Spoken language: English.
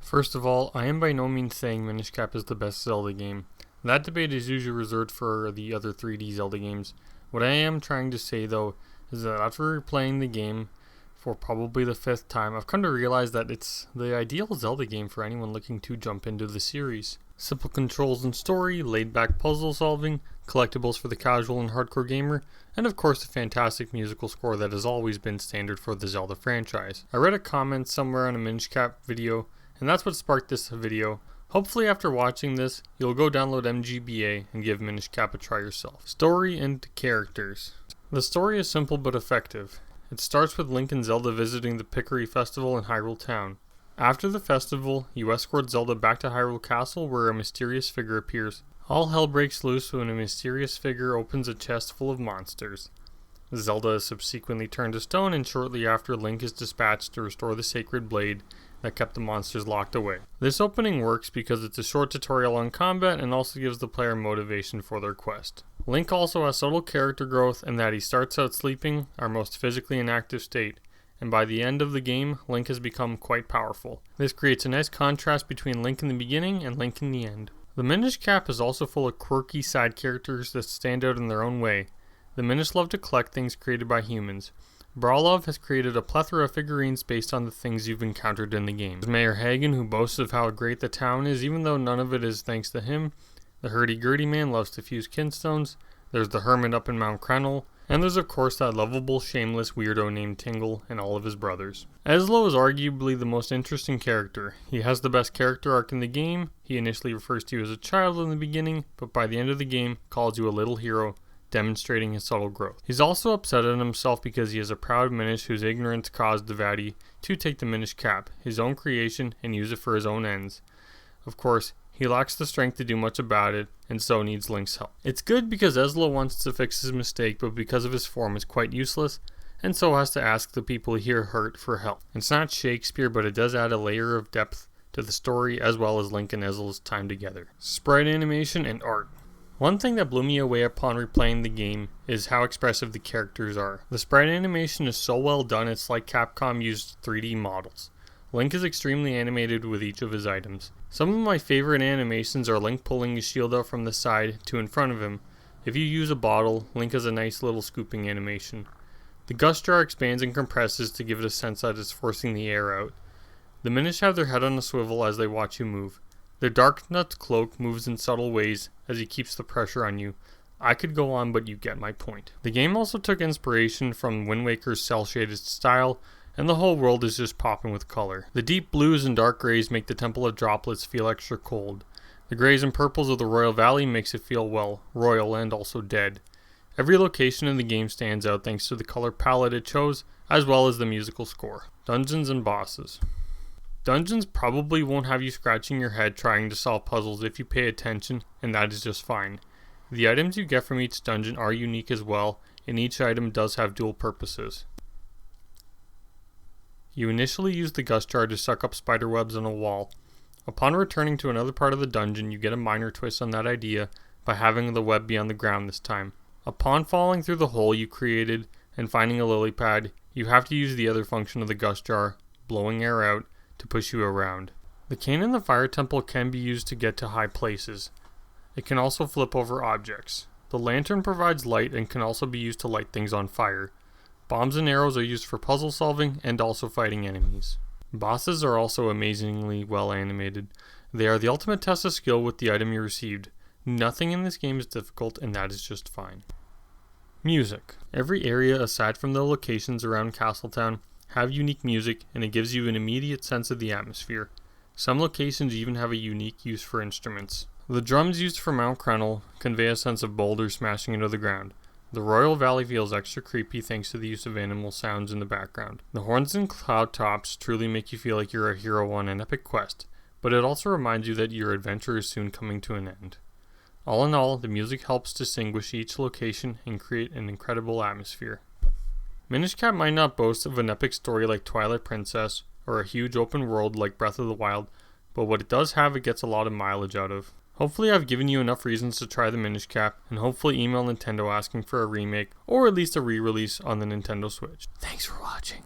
First of all, I am by no means saying Minish Cap is the best Zelda game. That debate is usually reserved for the other 3D Zelda games. What I am trying to say though is that after replaying the game for probably the 5th time, I've come to realize that it's the ideal Zelda game for anyone looking to jump into the series. Simple controls and story, laid back puzzle solving, collectibles for the casual and hardcore gamer, and of course a fantastic musical score that has always been standard for the Zelda franchise. I read a comment somewhere on a Minish Cap video, and that's what sparked this video. Hopefully after watching this, you'll go download MGBA and give Minish Cap a try yourself. Story and characters. The story is simple but effective. It starts with Link and Zelda visiting the Pickery Festival in Hyrule Town. After the festival, you escort Zelda back to Hyrule Castle where a mysterious figure appears. All hell breaks loose when a mysterious figure opens a chest full of monsters. Zelda is subsequently turned to stone, and shortly after, Link is dispatched to restore the sacred blade that kept the monsters locked away. This opening works because it's a short tutorial on combat and also gives the player motivation for their quest. Link also has subtle character growth in that he starts out sleeping, our most physically inactive state, and by the end of the game, Link has become quite powerful. This creates a nice contrast between Link in the beginning and Link in the end. The Minish Cap is also full of quirky side characters that stand out in their own way. The Minish love to collect things created by humans. Brawlov has created a plethora of figurines based on the things you've encountered in the game. There's Mayor Hagen, who boasts of how great the town is, even though none of it is thanks to him. The hurdy-gurdy man loves to fuse kinstones. There's the hermit up in Mount Krenel. And there's of course that lovable, shameless weirdo named Tingle and all of his brothers. Eslo is arguably the most interesting character. He has the best character arc in the game. He initially refers to you as a child in the beginning, but by the end of the game, calls you a little hero, demonstrating his subtle growth. He's also upset at himself because he is a proud Minish whose ignorance caused Devati to take the Minish Cap, his own creation, and use it for his own ends. Of course, he lacks the strength to do much about it, and so needs Link's help. It's good because Eslo wants to fix his mistake, but because of his form is quite useless, and so has to ask the people he hurt for help. It's not Shakespeare, but it does add a layer of depth to the story as well as Link and Eslo's time together. Sprite animation and art. One thing that blew me away upon replaying the game is how expressive the characters are. The sprite animation is so well done, it's like Capcom used 3D models. Link is extremely animated with each of his items. Some of my favorite animations are Link pulling his shield out from the side to in front of him. If you use a bottle, Link has a nice little scooping animation. The Gust Jar expands and compresses to give it a sense that it's forcing the air out. The Minish have their head on a swivel as they watch you move. Their Darknut's cloak moves in subtle ways as he keeps the pressure on you. I could go on, but you get my point. The game also took inspiration from Wind Waker's cel-shaded style, and the whole world is just popping with color. The deep blues and dark grays make the Temple of Droplets feel extra cold. The grays and purples of the Royal Valley makes it feel, well, royal and also dead. Every location in the game stands out thanks to the color palette it chose, as well as the musical score. Dungeons and bosses. Dungeons probably won't have you scratching your head trying to solve puzzles if you pay attention, and that is just fine. The items you get from each dungeon are unique as well, and each item does have dual purposes. You initially use the Gust Jar to suck up spiderwebs on a wall. Upon returning to another part of the dungeon, you get a minor twist on that idea by having the web be on the ground this time. Upon falling through the hole you created and finding a lily pad, you have to use the other function of the Gust Jar, blowing air out, to push you around. The cane in the Fire Temple can be used to get to high places. It can also flip over objects. The lantern provides light and can also be used to light things on fire. Bombs and arrows are used for puzzle solving and also fighting enemies. Bosses are also amazingly well animated. They are the ultimate test of skill with the item you received. Nothing in this game is difficult, and that is just fine. Music. Every area aside from the locations around Castletown have unique music, and it gives you an immediate sense of the atmosphere. Some locations even have a unique use for instruments. The drums used for Mount Krenel convey a sense of boulders smashing into the ground. The Royal Valley feels extra creepy thanks to the use of animal sounds in the background. The horns and cloud tops truly make you feel like you're a hero on an epic quest, but it also reminds you that your adventure is soon coming to an end. All in all, the music helps distinguish each location and create an incredible atmosphere. Minish Cap might not boast of an epic story like Twilight Princess or a huge open world like Breath of the Wild, but what it does have, it gets a lot of mileage out of. Hopefully I've given you enough reasons to try the Minish Cap, and hopefully email Nintendo asking for a remake or at least a re-release on the Nintendo Switch. Thanks for watching.